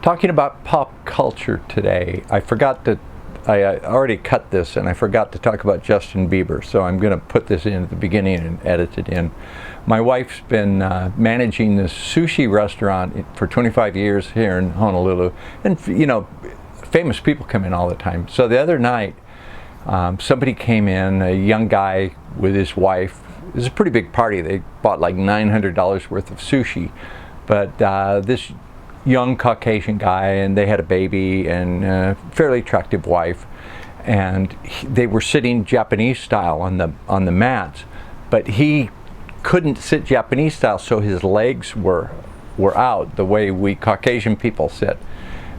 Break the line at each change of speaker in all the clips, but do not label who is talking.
Talking about pop culture today, I already cut this and I forgot to talk about Justin Bieber, so I'm going to put this in at the beginning and edit it in. My wife's been managing this sushi restaurant for 25 years here in Honolulu, and you know, famous people come in all the time. So the other night, somebody came in, a young guy with his wife. It was a pretty big party. They bought like $900 worth of sushi, but this young Caucasian guy, and they had a baby and a fairly attractive wife, and they were sitting Japanese style on the mats, but he couldn't sit Japanese style, so his legs were out the way we Caucasian people sit.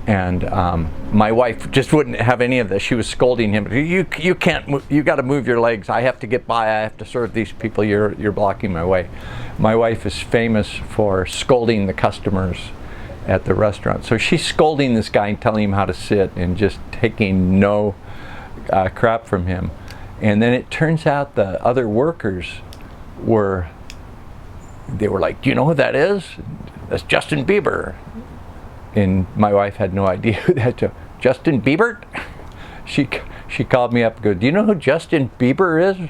And my wife just wouldn't have any of this. She was scolding him. You can't move, you got to move your legs. I have to get by. I have to serve these people. You're blocking my way. My wife is famous for scolding the customers at the restaurant. So she's scolding this guy and telling him how to sit and just taking no crap from him. And then it turns out the other workers were like, do you know who that is? That's Justin Bieber. And my wife had no idea who that was. Justin Bieber? She called me up and goes, do you know who Justin Bieber is?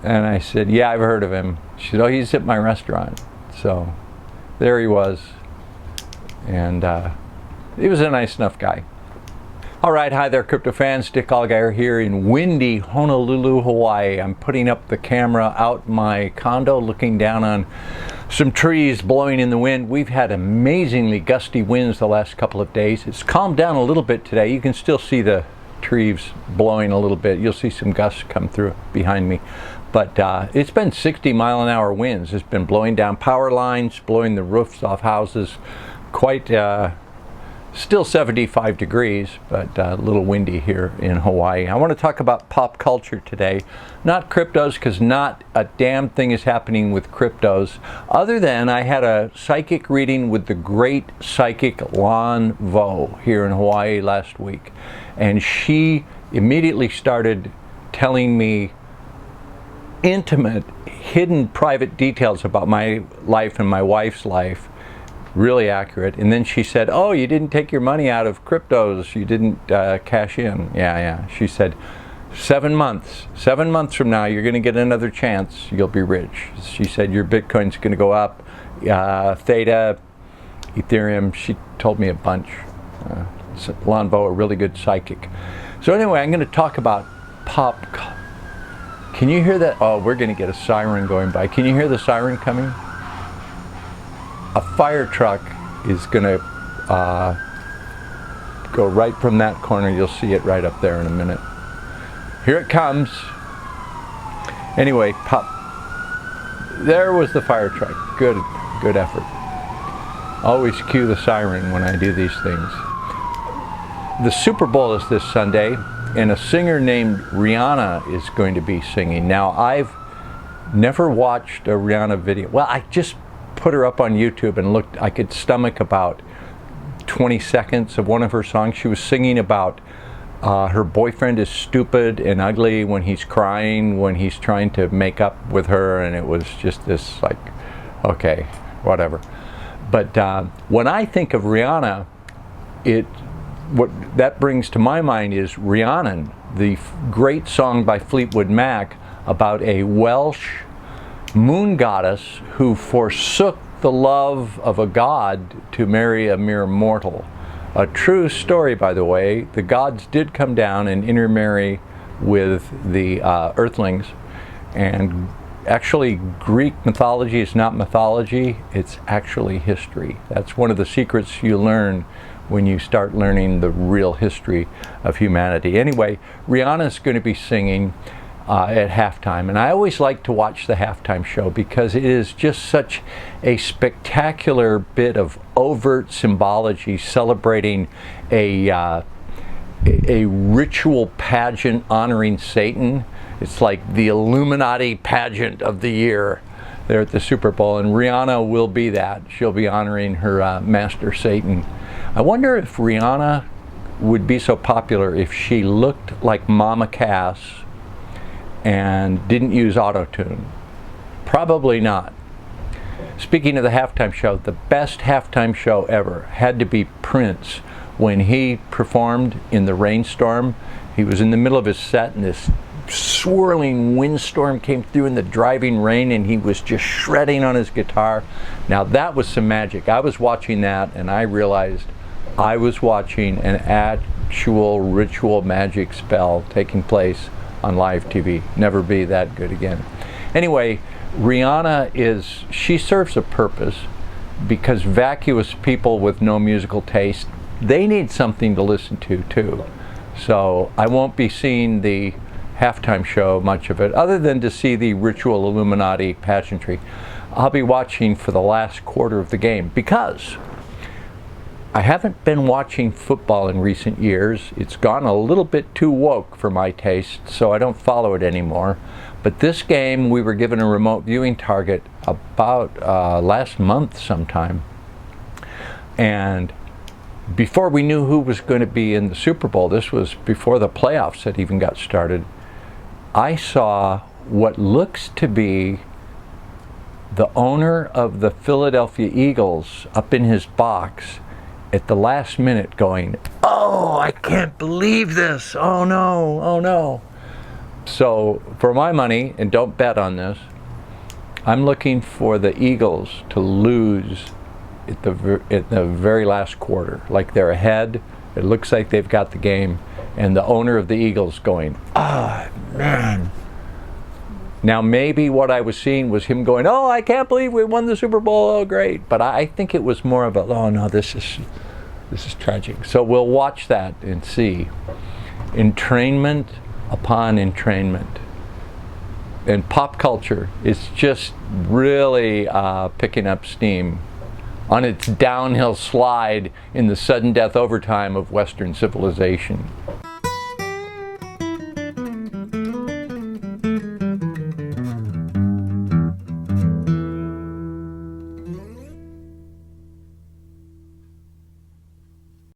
And I said, yeah, I've heard of him. She said, oh, he's at my restaurant. So there he was. And he was a nice enough guy. All right, hi there, crypto fans. Dick Allgire here in windy Honolulu, Hawaii. I'm putting up the camera out my condo, looking down on some trees blowing in the wind. We've had amazingly gusty winds the last couple of days. It's calmed down a little bit today. You can still see the trees blowing a little bit. You'll see some gusts come through behind me. But it's been 60-mile-an-hour winds. It's been blowing down power lines, blowing the roofs off houses. Quite still 75 degrees, but a little windy here in Hawaii. I want to talk about pop culture today, not cryptos, because not a damn thing is happening with cryptos, other than I had a psychic reading with the great psychic Lon Vo here in Hawaii last week, and she immediately started telling me intimate, hidden, private details about my life and my wife's life. Really accurate. And then she said, oh, you didn't take your money out of cryptos, you didn't cash in. Yeah. She said 7 months from now you're going to get another chance, you'll be rich. She said your Bitcoin's going to go up, Theta, Ethereum. She told me a bunch. Lon Vo, a really good psychic. So anyway, I'm going to talk about pop. Can you hear that? Oh, we're going to get a siren going by. Can you hear the siren coming? A fire truck is going to go right from that corner. You'll see it right up there in a minute. Here it comes. Anyway, there was the fire truck. Good effort. Always cue the siren when I do these things. The Super Bowl is this Sunday, and a singer named Rihanna is going to be singing. Now, I've never watched a Rihanna video. Well, I just put her up on YouTube and looked. I could stomach about 20 seconds of one of her songs. She was singing about her boyfriend is stupid and ugly when he's crying, when he's trying to make up with her, and it was just this like, okay, whatever. But when I think of Rihanna, what that brings to my mind is Rhiannon, the great song by Fleetwood Mac about a Welsh moon goddess who forsook the love of a god to marry a mere mortal. A true story, by the way. The gods did come down and intermarry with the earthlings, and actually Greek mythology is not mythology, it's actually history. That's one of the secrets you learn when you start learning the real history of humanity. Anyway, Rihanna's going to be singing at halftime, and I always like to watch the halftime show because it is just such a spectacular bit of overt symbology celebrating a ritual pageant honoring Satan. It's like the Illuminati pageant of the year there at the Super Bowl, and Rihanna will be that. She'll be honoring her master Satan. I wonder if Rihanna would be so popular if she looked like Mama Cass and didn't use auto-tune. Probably not. Speaking of the halftime show, the best halftime show ever had to be Prince when he performed in the rainstorm. He was in the middle of his set and this swirling windstorm came through in the driving rain and he was just shredding on his guitar. Now that was some magic. I was watching that and I realized I was watching an actual ritual magic spell taking place on live TV. Never be that good again. Anyway, Rihanna she serves a purpose because vacuous people with no musical taste, they need something to listen to too. So I won't be seeing the halftime show, much of it, other than to see the ritual Illuminati pageantry. I'll be watching for the last quarter of the game because I haven't been watching football in recent years. It's gone a little bit too woke for my taste, so I don't follow it anymore. But this game, we were given a remote viewing target about last month sometime. And before we knew who was going to be in the Super Bowl, this was before the playoffs had even got started, I saw what looks to be the owner of the Philadelphia Eagles up in his box at the last minute going, "Oh, I can't believe this. Oh no, oh no." So for my money, and don't bet on this, I'm looking for the Eagles to lose at the very last quarter. Like they're ahead, it looks like they've got the game, and the owner of the Eagles going, "Ah, man." Now maybe what I was seeing was him going, "Oh, I can't believe we won the Super Bowl, oh great." But I think it was more of a, "Oh no, this is tragic." So we'll watch that and see. Entrainment upon entrainment. And pop culture is just really picking up steam on its downhill slide in the sudden death overtime of Western civilization.